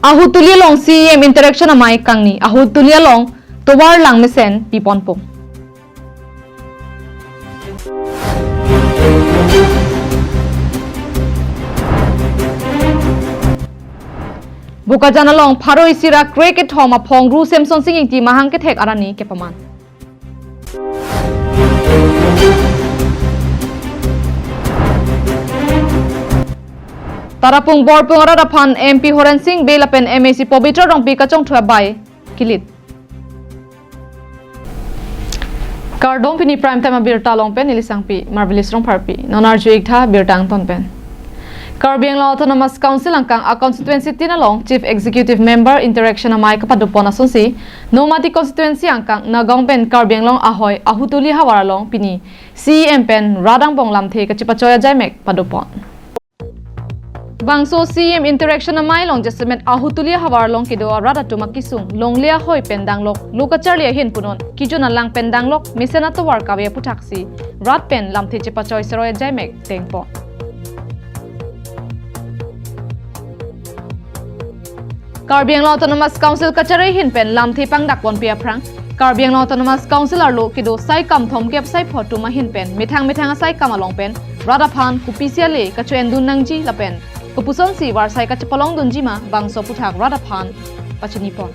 Ahutulia long CM interaction amai kangni ahutulia long towar lang mesen piponpong. Buka jana long paro isira cricket homa phong ru Samson singing ti mahang ke thek arani ke paman. Tarapung borpung radapan MP Horen Singh belapen MAC Pobitra rong pi kachong thua bai kilit. Kardong pini prime time birta long pen ilisang pi marvelous rong parpi nonar juik tha birtang ton pen. Karbi Anglong Autonomous Council angkang a constituency tinalong Chief Executive Member interaction amai kapadupon asunsi nomadi constituency angkang nagong pen Karbi Anglong ahoy ahutuli hawaralong pini CM pen radang bonglam the kachipachoya jaimek padupon. Bangso CM interaction amai long jasmet ahutuli hawaralong kido rada tumakisung longlia hoy pendanglok lokacharlia hin punon kijuna lang pendanglok misena to war kawe putaksi rat pen lamthi chipachoy seroya jaimek tengpo. Karbi Anglong Autonomous Council kachare hin pen lamthi pangdak pon pia prang Karbi Anglong Autonomous Council arlo kido sai kam thom kep sai photu ma hin pen mithang sai kam along pen radaphan kupisia le kachen dun nangji lapen kupuson si war sai kachapalong dunji ma bangso puthak radaphan pachini pon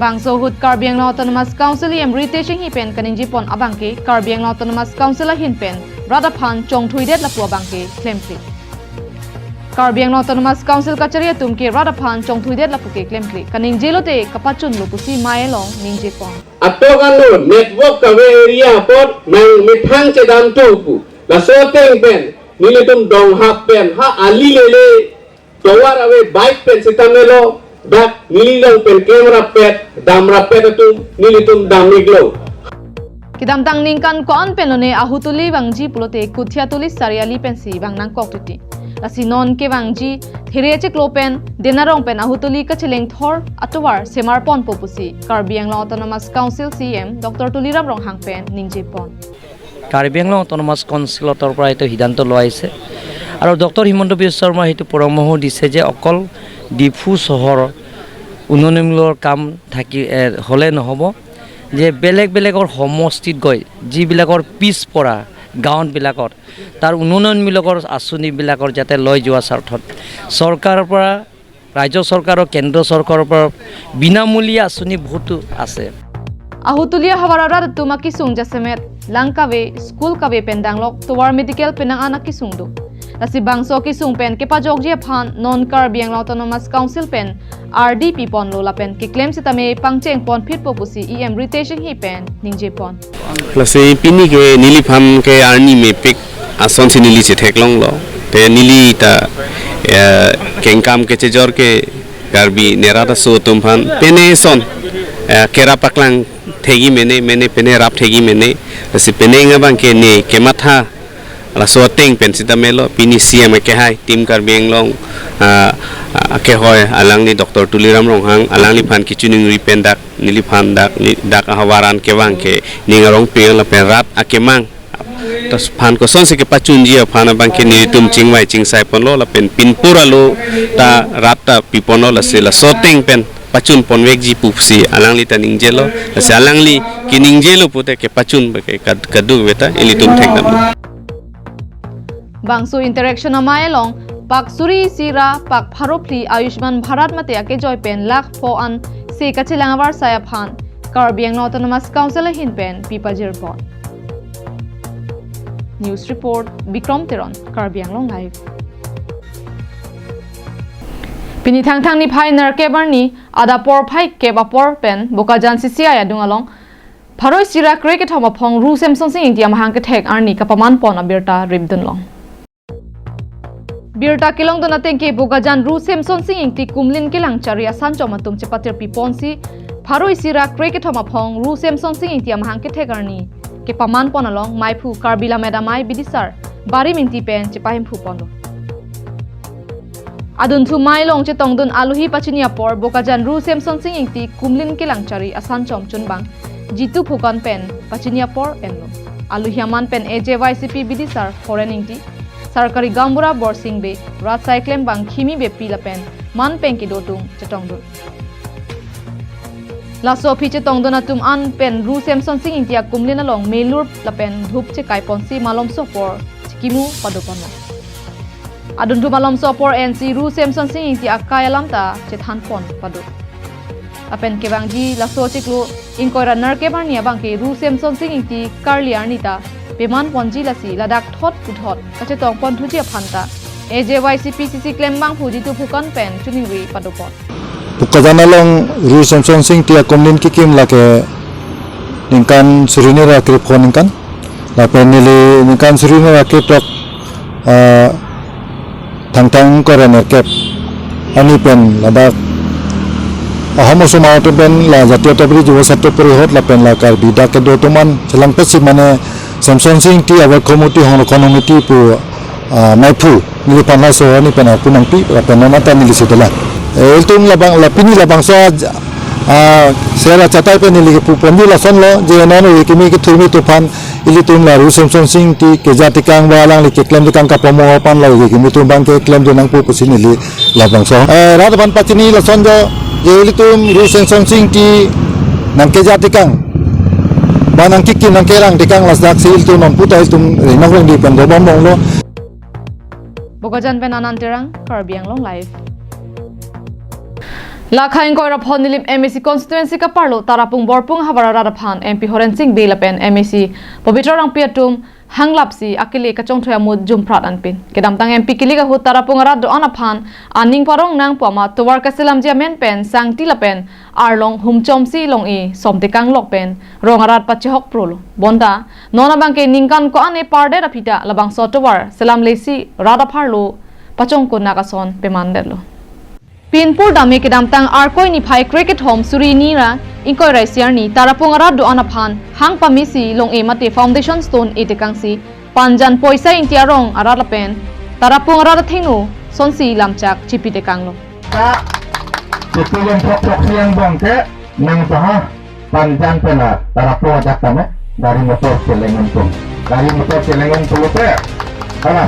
bangso hut Karbi Anglong Autonomous Council reteching hi pen kaninji pon abangke Karbi Anglong Autonomous Council hin pen radaphan chongthuidet lapua bangke claim free Karbi Anglong Autonomous Council kachariya tumke radaphan chongthuidet lapuke claim free kaning jelote kapachun lupusi maelong ningje pon atokano network kawe area pot nang mithang chedam tuku la soteng pen nilitum dong hap pen ha ali lele towar awe bike pen sitamelo dak nililang pen camera pet damra pet atum nilitum damiglo kidam tang ningkan kon penone ahutuli wangji pulote kuthia tulis sariali pensi wangnang koktiti asinon ke wangji thireche klopen denarong pen ahutuli kacheleng thor atwar semar pon popusi Karbi Anglong Autonomous Council CM Dr. Tuliram rong hangpen ningje pon Karbi Anglong Autonomous Council তৰ পৰা এটা সিদ্ধান্ত লোৱাইছে আৰু ডক্টৰ হিমন্ত বিশ্ব শৰ্মা হেতু পৰামৰ্শ দিছে যে অকল ডিফু চহৰ উন্নয়নমূলক কাম থাকি হলে নহব যে বেলেগৰ সমষ্টিত গৈ যিবিলাকৰ পিছ পৰা গাঁৱবিলাকৰ তাৰ উন্নয়নমূলক আঁচনিবিলাকৰ যাতে লৈ যোৱা স্বাৰ্থত চৰকাৰৰ পৰা ৰাজ্য চৰকাৰ আৰু কেন্দ্ৰ চৰকাৰৰ পৰা বিনামূলীয়া আঁচনি বহুতো আছে ahutulia hawarara tumaki sung jasemet langkawe school kawe pendanglok towar medical penang anak kisung do lasi bangso kisung pen kepa jogje phan non Karbi Anglong Autonomous Council pen RDP pon lola pen ki claim sitame pangcheng pon phit popusi reteching hi pen ningje pon lasi pini ke nili pham ke arni me pik ason si nili che theklong lo te nili ta kengkam ke chejor ke Karbi nerata so tum phan pene son kera paklang thegi mene pene rap thegi mene si pene ngabang ke ne kematha la so teng pen sitamelo pini CM ke hai tim Karbi Anglong ke hoy alang ni Dr. Tuliram rong hang alang li phan kichuning ripen dak nili phan dak hawaran ke wang ke ningarong pe la pen rat akemang tas phan ko son se ke pachunji phan bang ke ni tum chingwai chingsai pon lo la pen pinpura lo ta rat ta pipono la se la so teng pen pacun ponwek ji pupsi alang li taning jelo se alang li kining jelo pute ke pacun ke kadu beta ili tum thek dam bangso interaction amai long pak suri sira pak pharopli Ayushman Bharat mate ake joy pen lakh fo an se kachilangawar saya phan Karbi Anglong Autonomous Council hin pen pipajir pon news report Bikram Teron Karbi Anglong live pini thang ni phai nar ke barni ada por phai ke ba por pen boka jan CCI adung along pharoi sira cricket homa phong ru Samson sing india mahang ke thek arni kapaman pon abirta ribdun long birta kilong dona tengke boka jan ru Samson sing inti kumlin kilang charia sancho matum chepatir pi ponsi pharoi sira cricket homa phong ru Samson sing india mahang ke thek arni ke paman pon along maipu Karbila medamai bidisar bari minti pen chepahim phu pon adun thu mai long che tongdun aluhi pachinia por bokajan ru Samson sing inti kumlin kilang chari asan chom chunbang jitu phukan pen pachinia por enlo aluhiaman pen AJYCP bidisar foreign inti sarkari gambura borsing be rat cyclem bang khimi be pilapen man pengki do tung chetong do la so phi chetong do na tum an pen ru samson sing india kumlina long melur lapen dhup che kai ponsi malom so por chikimu padopono adun du malom so por nc ru samson sing india kayalam ta chethan pon padu apen ke bangji la so chiklu inkoi runner ke bar nia bang ke ru samson sing inti karliar nita Peman ponji lasi ladak thot puthot kache tong pon thuji phanta AJYCPCC claim bang phuji tu phukan pen chuniwi padopot Pukadana long ru samson sing tia komlin kikim lake ningkan surini ra krip khon ningkan la penili ningkan surini ra ke tok thangtang korener kep ani pen ladak ahamo sumato ben la jatiyo tabri juwa satto perihot la pen la kar bida ke do tuman selang pesi mane Samson sing ti awa komiti hono komiti pu maipu ni panla so ni pena punang pi penana tan ni sidela eltum labang lapini labang so sera chatai pe ni pu ponju la son lo je nono kimi ki thumi tufan ilitum la ru Samson sing ti ke jati kang walang li ke klem kang ka pomo pan la kimi tum bang ke klem de nang pu pusini li labang so ra ban pachini la son jo je ilitum ru Samson sing ti nang ke jati kang banang kiki nang kerang dikang lasdak sil tu non putai tum rinang reng di pen dobom lo Bogajan penanan terang Karbiang long live Lakhain ko rapon nilim MEC constituency ka parlo tarapung borpung habara raphan MP Horen Singh Belapen MEC Pabitra rang piatum hanglapsi akili ka chongthoya mud jumprat anpin kedam tang MP kili ka hu tarapung ara do anaphan aning parong nang pama towar ka selam ja men pen sangti lapen arlong humchomsi long e somte kang lok pen rongarat pachihok prolo bonda nona bangke ningkan ko ane parde rapita labang sotowar selam lesi rada pharlo pachong ko nakason pemandelo Pinpur dame kedam tang arkoi ni phai cricket home suri ni ra inkoi raisiar ni tarapung ara do anaphan hang pamisi long e mate foundation stone e tekangsi panjan poisa intia rong ara lapen tarapung ara thengnu sonsi lamchak chipi tekanglo Ketujuan pokok siang bangke nang saha panjang pena tarapung ajak tame dari motor celengan puluh kana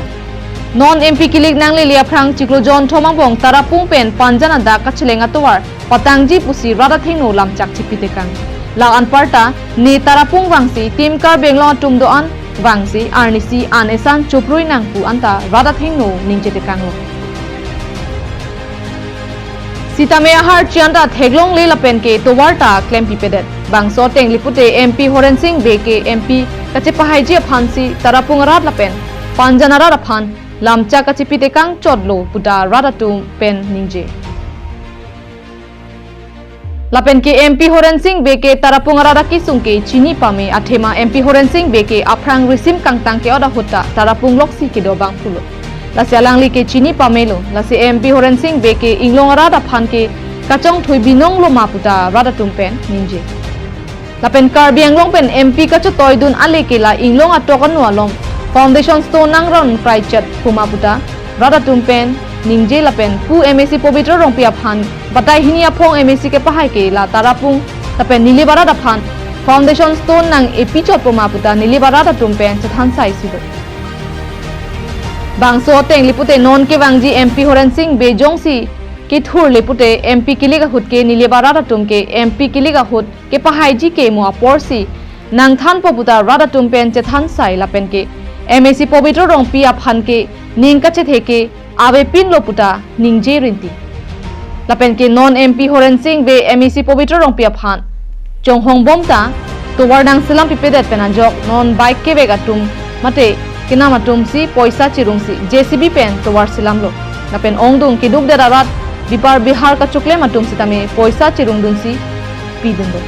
Non MP kilik nang lilia prang ciklo John Thomang bong tarapung pen panjana da kachelenga towar patangji pusi rada thengnu lamchak chipitekang la anparta ni tarapung wangsi team kar benglo tumdo an wangsi arnisi anesan choprui nangpu anta rada thengnu ningchetekang Sitamea har chianda theglong le lapen ke towar ta claim pipedet bangso teng lipute MP Horen Singh beke MP kache pahaiji phansi tarapung rat lapen panjana ra phan lamcha kachipite kang chodlo puta radatum pen ningje lapen ke MP Horen Singh beke tarapung rada ki sungke chini pame athema MP Horen Singh beke aprang risim kang tang ke oda hota tarapung loksi ke do bang phulo la sialang li ke chini pamelo la se MP Horen Singh beke inglong rada phan ke kachong thui binong lo ma puta radatum pen ningje lapen Karbiang long pen MP kacho toidun ale ke la inglong atokan walom Foundation Stone nangron prichat pumaputa rada tumpen ningje lapen pu MEC Pabitra rong pia phan batai hinia phong MEC ke pahai ke la tarapung tapen nilibara da phan Foundation Stone nang epichot pumaputa nilibara da tumpen chathan sai sido bangso teng lipute non ke wangji MP Horen Singh bejongsi ke thur lipute MP kiliga hut ke nilibara da tumke MP kiliga hut ke pahai ji ke mo porsi nang than poputa rada tumpen chathan sai lapen ke MEC Pabitra rong pia phan ke ningkache theke abe pin loputa ningje rinti lapen ke non MP Horen Singh be MEC Pabitra rong pia phan chong hong bomta to wardang selam pipedet penanjok non bike ke begatum mate kinamatum si poisa chirung si JCB pen to war selam lo lapen ongdung kiduk derarat dipar bihar ka chukle matum sitame poisa chirung dun si pidundo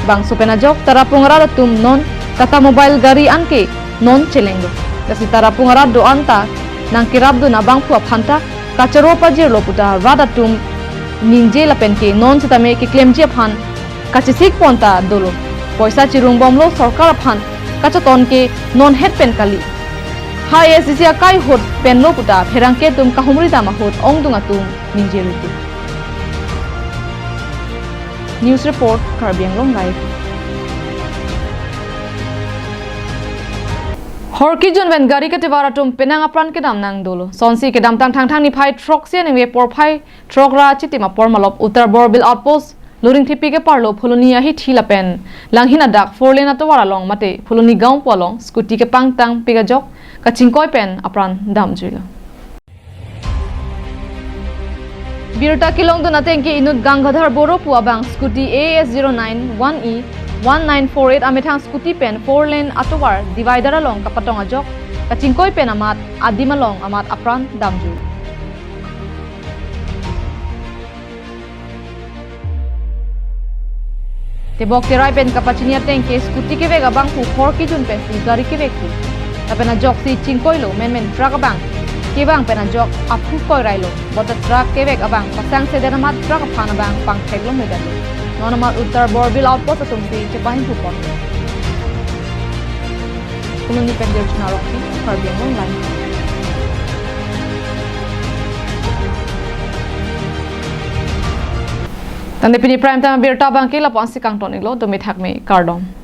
bang so penajok tarapung ratum non tata mobile gari anke non chelenglo kasi tarapung ara do anta nang kirab do na bang pu phanta kacharo pajir loputa radatum ningje lapen ke non sitame ke claim je phan kachisik ponta dolo poisa chirung bomlo sarkar phan kachaton ke non head pen kali ha SCC kai hot pen loputa pherang ke tum kahumri dama hot ongdunga tum ningje ruti News report Karbiang long live Horki jun ven gari ke tewara tum penang apran ke dam nang dulu. Sonsi ke dam tang ni phai trok sia ni por phai trok ra chiti ma por malop Uttar Borbil outpost luring thipi ke parlo phuloni hi thila pen langhina dak four lane atwara long mate phuloni gaung polong scooty ke pangtang piga jok ka chingkoi pen apran dam juila. Birta kilong dun atengki inut Gangadhar Boro puabang scooty AS09 1E 1948 amethang scooty pen 4 lane atowar divider along kapatong ajok kachingkoi pen amat adimalong amat apran damju. Tebok terai pen kapachinia tengke scooty ke vega bang pu Horki jun pen gari ke vek pu tapena jok si chingkoi lo men truck abang ke bang pena jok apu koi railo bota truck ke vek abang pasang sedena mat truck phana bang pang theklo medalo nonamat Uttar Borbil outpost atumpi cepahin pupon kuluni pendir chunarokki Karbiang online. Tande pini prime time birta bangki lapon si kang tonik lo domi thakme kardom.